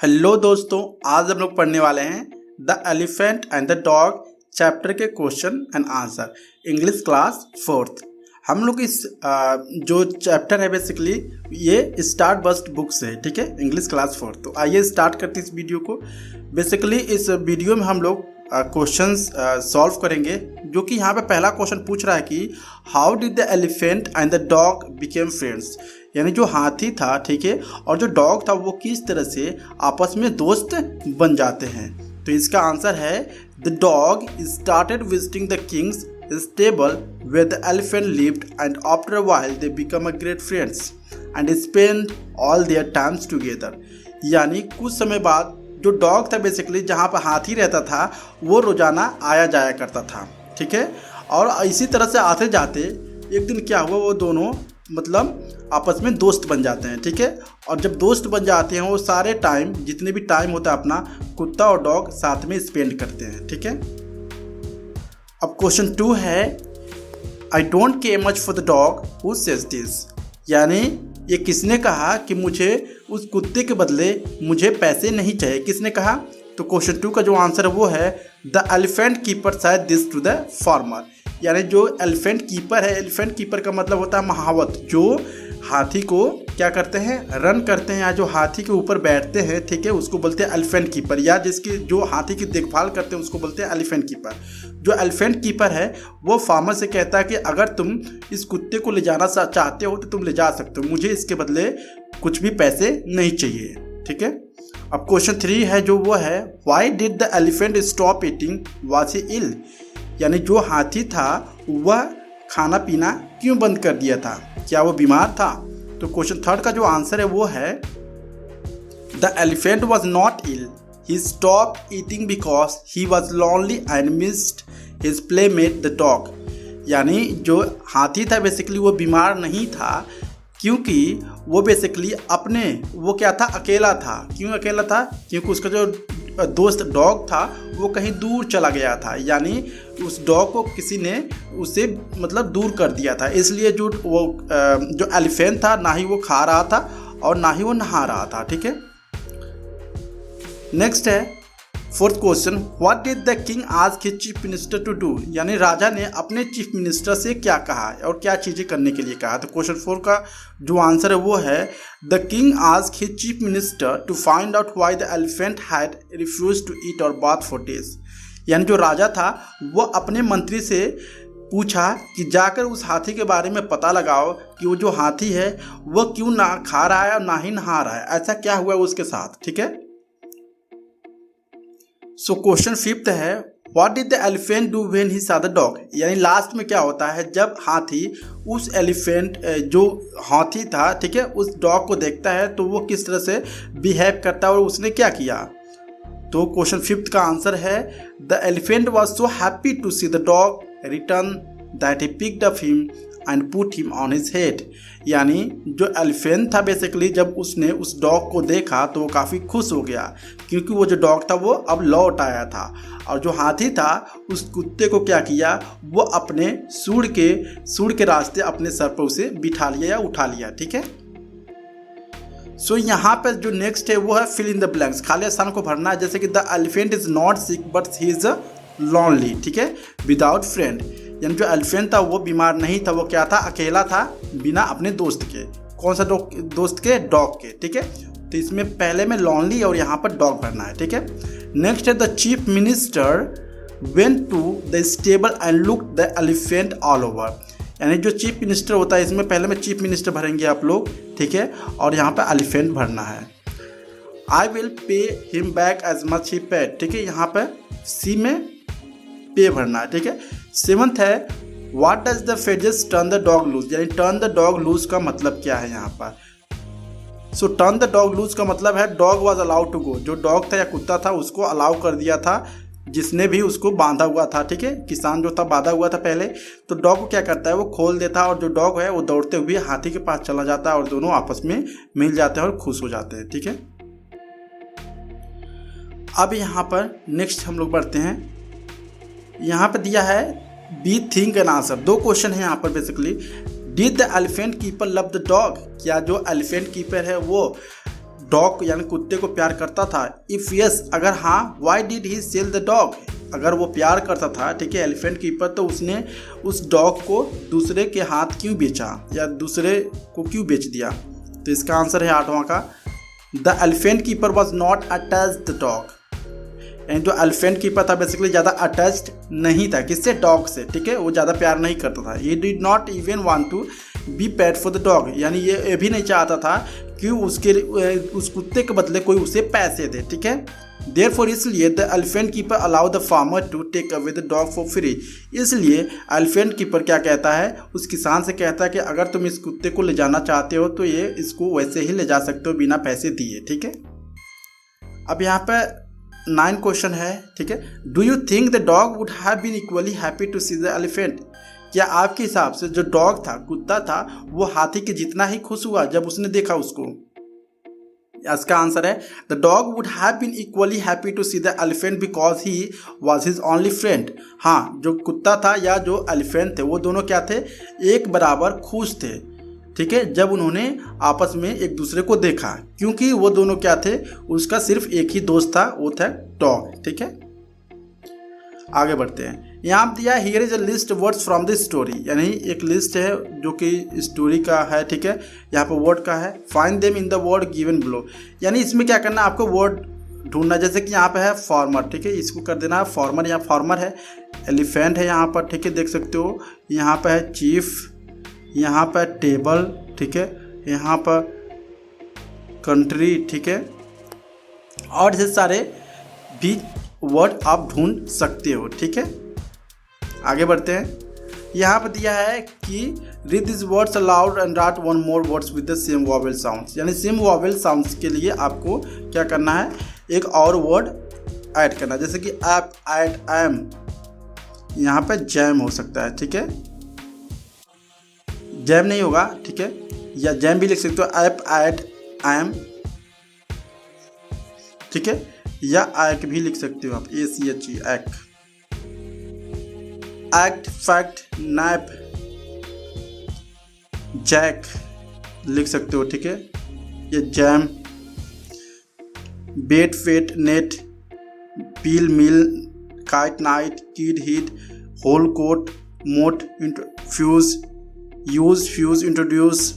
Hello दोस्तों, आज हम लोग पढ़ने वाले हैं the elephant and the dog chapter के question and answer English class 4th। हम लोग इस जो चैप्टर है बेसिकली ये स्टार्ट बस्ट बुक से है, ठीक है, इंग्लिश क्लास 4th। तो आइए स्टार्ट करते हैं इस वीडियो को। बेसिकली इस वीडियो में हम लोग क्वेश्चंस सॉल्व करेंगे, जो कि यहाँ पे पहला क्वेश्चन पूछ रहा है कि how did the elephant and the dog became friends, यानी जो हाथी था, ठीक है, और जो डॉग था वो किस तरह से आपस में दोस्त बन जाते हैं। तो इसका आंसर है the dog started visiting the king's stable where the elephant lived and after a while they become a great friends and spend all their times together. यानी कुछ समय बाद जो डॉग था बेसिकली जहाँ पर हाथी रहता था वो रोजाना आया जाया करता था, ठीक है, और इसी तरह से आते जाते एक दिन क्या हुआ, वो दोनों मतलब आपस में दोस्त बन जाते हैं, ठीक है। और जब दोस्त बन जाते हैं वो सारे टाइम, जितने भी टाइम होता है अपना, कुत्ता और डॉग साथ में स्पेंड करते हैं, ठीक है। अब क्वेश्चन 2 है I don't care much for the dog who says this, यानी ये किसने कहा कि मुझे उस कुत्ते के बदले मुझे पैसे नहीं चाहिए, किसने कहा। तो क्वेश्चन 2 का जो आंसर है वो है the elephant keeper said this to the farmer, यानी जो एलिफेंट कीपर है, एलिफेंट कीपर का मतलब होता है महावत, जो हाथी को क्या करते हैं, रन करते हैं, या जो हाथी के ऊपर बैठते हैं, ठीक है, उसको बोलते हैं एलिफेंट कीपर, या जिसकी जो हाथी की देखभाल करते हैं उसको बोलते हैं एलिफेंट कीपर। जो एलिफेंट कीपर है वो फार्मर से कहता है कि अगर तुम इस कुत्ते को ले जाना चाहते हो तो तुम ले जा सकते हो, मुझे इसके बदले कुछ भी पैसे नहीं चाहिए, ठीक है। अब क्वेश्चन 3 है जो वो है why did the elephant stop eating, was he ill, यानी जो हाथी था वह खाना पीना क्यों बंद कर दिया था, क्या वो बीमार था। तो क्वेश्चन 3 का जो आंसर है वो है the elephant was not ill, he stopped eating because he was lonely and missed his playmate the dog, यानी जो हाथी था बेसिकली वो बीमार नहीं था क्योंकि वो बेसिकली वो क्या था, अकेला था। क्यों अकेला था, क्योंकि उसका जो दोस्त डॉग था वो कहीं दूर चला गया था, यानी उस डॉग को किसी ने उसे मतलब दूर कर दिया था, इसलिए जो एलिफेंट था ना ही वो खा रहा था और ना ही वो नहा रहा था, ठीक है। नेक्स्ट है 4th question what did the king ask his chief minister to do, यानी राजा ने अपने चीफ मिनिस्टर से क्या कहा और क्या चीज़ें करने के लिए कहा। तो क्वेश्चन 4 का जो आंसर है वो है the king ask his chief minister to find out why the elephant had refuse to eat और बाथ फॉर डेज, यानी जो राजा था वो अपने मंत्री से पूछा कि जाकर उस हाथी के बारे में पता लगाओ कि वो जो हाथी है वो क्यों ना खा रहा है और ना ही नहा रहा है, ऐसा क्या हुआ उसके साथ, ठीक है। सो क्वेश्चन 5 है what did the elephant do when he saw the dog, यानी लास्ट में क्या होता है जब हाथी उस एलिफेंट जो हाथी था, ठीक है, उस डॉग को देखता है तो वो किस तरह से बिहेव करता है और उसने क्या किया। तो क्वेश्चन 5 का आंसर है the elephant was so happy to see the dog return that he picked up him and put him on his head, यानी जो एलिफेंट था बेसिकली जब उसने उस डॉग को देखा तो वो काफ़ी खुश हो गया क्योंकि वो जो डॉग था वो अब लौट आया था, और जो हाथी था उस कुत्ते को क्या किया, वो अपने सूंड के रास्ते अपने सर पर उसे बिठा लिया या उठा लिया, ठीक है। सो यहाँ पर जो नेक्स्ट है वो है फिल इन द ब्लैंक्स, खाली स्थान को भरना है, जैसे कि the elephant is not sick but he is lonely, ठीक है, विदाउट फ्रेंड, यानी जो एलिफेंट था वो बीमार नहीं था, वो क्या था, अकेला था बिना अपने दोस्त के। कौन सा दोस्त के, डॉग के, ठीक है। तो इसमें पहले में लॉनली और यहाँ पर डॉग भरना है, ठीक है। नेक्स्ट है the chief minister went to the stable and look the elephant all over, यानी जो चीफ मिनिस्टर होता है इसमें पहले में चीफ मिनिस्टर भरेंगे आप लोग, ठीक है, और यहाँ पर एलिफेंट भरना है। I will pay him back as much he paid, ठीक है, यहाँ पर सी में पे भरना है, ठीक है। 7th है what does the phases turn the dog loose, यानी टर्न द डॉग लूज का मतलब क्या है यहाँ पर। So turn the dog loose का मतलब है dog was allowed to go, जो डॉग था या कुत्ता था उसको अलाउ कर दिया था जिसने भी उसको बांधा हुआ था, ठीक है, किसान जो था बांधा हुआ था पहले, तो डॉग को क्या करता है वो खोल देता है और जो डॉग है वो दौड़ते हुए हाथी के पास चला जाता है और दोनों आपस में मिल जाते हैं और खुश हो जाते हैं, ठीक है। अब यहाँ पर नेक्स्ट हम लोग बढ़ते हैं, यहाँ पर दिया है B think an answer, 2 question है यहाँ पर basically. Did the elephant keeper love the dog, क्या जो एलिफेंट कीपर है वो डॉग यानी कुत्ते को प्यार करता था? इफ़ यस, अगर हाँ, why did he sell the dog? अगर वो प्यार करता था, ठीक है, एलिफेंट कीपर, तो उसने उस डॉग को दूसरे के हाथ क्यों बेचा या दूसरे को क्यों बेच दिया? तो इसका आंसर है 8वां का, the elephant keeper was not attached the dog. यानी जो एलिफेंट कीपर था बेसिकली ज़्यादा अटैच्ड नहीं था, किससे? डॉग से, ठीक है, वो ज़्यादा प्यार नहीं करता था। He did not even want to be paid for the dog, यानी ये भी नहीं चाहता था कि उस कुत्ते के बदले कोई उसे पैसे दे, ठीक है। देयरफॉर, इसलिए the elephant keeper allow the farmer to take away the dog for free. इसलिए एलिफेंट कीपर क्या कहता है, उस किसान से कहता है कि अगर तुम इस कुत्ते को ले जाना चाहते हो तो ये इसको वैसे ही ले जा सकते हो बिना पैसे दिए, ठीक है। अब यहाँ पे 9 क्वेश्चन है, ठीक है। Do you think the dog would have been equally happy to see the elephant? क्या आपके हिसाब से जो डॉग था, कुत्ता था, वो हाथी के जितना ही खुश हुआ जब उसने देखा उसको? इसका आंसर है the dog would have been equally happy to see the elephant because he was his only friend. हाँ, जो कुत्ता था या जो एलिफेंट थे वो दोनों क्या थे? एक बराबर खुश थे, ठीक है, जब उन्होंने आपस में एक दूसरे को देखा, क्योंकि वो दोनों क्या थे? उसका सिर्फ एक ही दोस्त था, वो था डॉग, ठीक है। आगे बढ़ते हैं। यहाँ दिया here is a list words from the story, यानी एक लिस्ट है जो कि स्टोरी का है, ठीक है। यहाँ पर वर्ड का है, find them in the word given below, यानी इसमें क्या करना है आपको? वर्ड ढूंढना। जैसे कि यहाँ पे है फार्मर, ठीक है, इसको कर देना है फार्मर। यहाँ फार्मर है, एलिफेंट है यहाँ पर, ठीक है, देख सकते हो। यहाँ पे है चीफ, यहाँ पर टेबल, ठीक है, यहाँ पर कंट्री, ठीक है, और ऐसे सारे भी वर्ड आप ढूंढ सकते हो, ठीक है। आगे बढ़ते हैं। यहाँ पर दिया है कि read this words allowed and right one more words with the same vowel sounds, यानी सेम वॉवेल साउंड्स के लिए आपको क्या करना है? एक और वर्ड ऐड करना, जैसे कि ऐप, ऐड, एम, यहाँ पे जैम हो सकता है, ठीक है, जैम नहीं होगा, ठीक है, या जैम भी लिख सकते हो, ऐप, ऐड, एम, ठीक है, या ऐक भी लिख सकते हो आप, ACHE, ऐक, एक्ट, फैक्ट, नैप, जैक लिख सकते हो, ठीक है, ये jam, bet, fate, net, peel, mill, kite, night, kid, hit, hole coat, mote, fuse, use, fuse, introduce,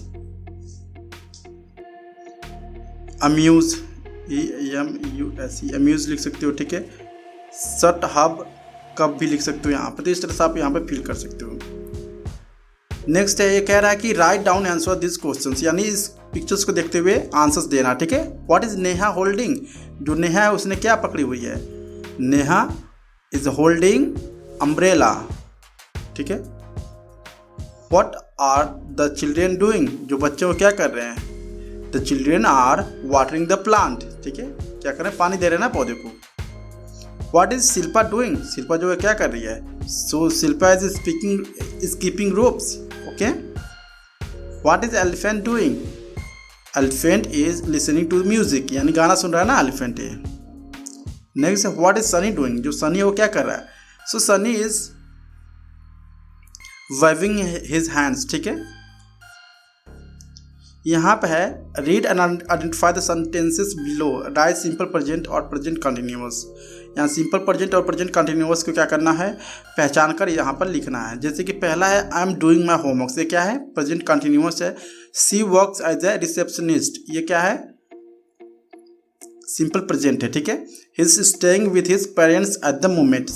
amuse, EMUSE, amuse लिख सकते हो, ठीक है, सट, हब, कब भी लिख सकते हो यहाँ पर। तो इस तरह से आप यहाँ पे फिल कर सकते हो। नेक्स्ट है, ये कह रहा है कि write down answer this questions, यानी इस पिक्चर्स को देखते हुए आंसर्स देना, ठीक है। What is Neha holding? जो नेहा है उसने क्या पकड़ी हुई है? नेहा इज होल्डिंग अम्ब्रेला, ठीक है। What are the children doing? जो बच्चे वो क्या कर रहे हैं? The children are watering the plant, ठीक है, क्या कर रहे हैं? पानी दे रहे हैं ना पौधे को। What is Shilpa doing? Shilpa जो है क्या कर रही है? So Shilpa is keeping ropes, okay. What is elephant doing? Elephant is listening to music, यानी गाना सुन रहा है ना एलिफेंट है। नेक्स्ट है व्हाट इज सनी डूइंग? जो सनी है वो क्या कर रहा है? So Sunny is waving his hands, ठीक है। यहाँ पे है read and identify the sentences below, write simple present और प्रेजेंट कंटिन्यूअस। यहाँ सिंपल प्रेजेंट और प्रेजेंट कंटिन्यूअस को क्या करना है? पहचान कर यहाँ पर लिखना है। जैसे कि पहला है I am doing my homework, ये क्या है? प्रेजेंट कंटिन्यूअस है। सी वर्क्स एज ए रिसेप्शनिस्ट, ये क्या है? सिंपल प्रेजेंट है, ठीक है। He is staying with his parents at the moment,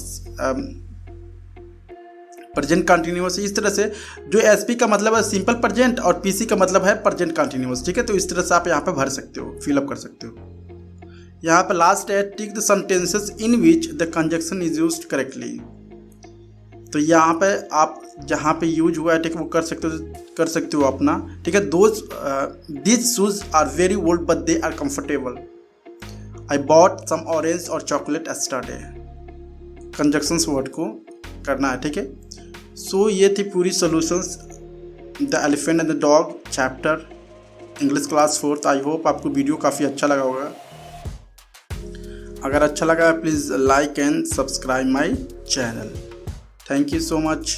present continuous. इस तरह से जो एसपी का मतलब है सिंपल प्रेजेंट और पीसी का मतलब है प्रेजेंट कंटिन्यूअस, ठीक है। तो इस तरह से आप यहाँ पे भर सकते हो, फिलअप कर सकते हो। यहाँ पे लास्ट है tick the sentences in which the conjunction is used correctly. तो यहाँ पे आप जहाँ पे यूज हुआ है, ठीक है, वो कर सकते हो अपना, ठीक है। These shoes are very old but they are comfortable. I bought some orange और चॉकलेट एस्टरडे। कंजक्शंस वर्ड को करना है, ठीक है। सो ये थी पूरी solutions the elephant and the dog chapter English class 4th। I hope आपको वीडियो काफ़ी अच्छा लगा होगा। अगर अच्छा लगा please like and subscribe my channel. Thank you so much.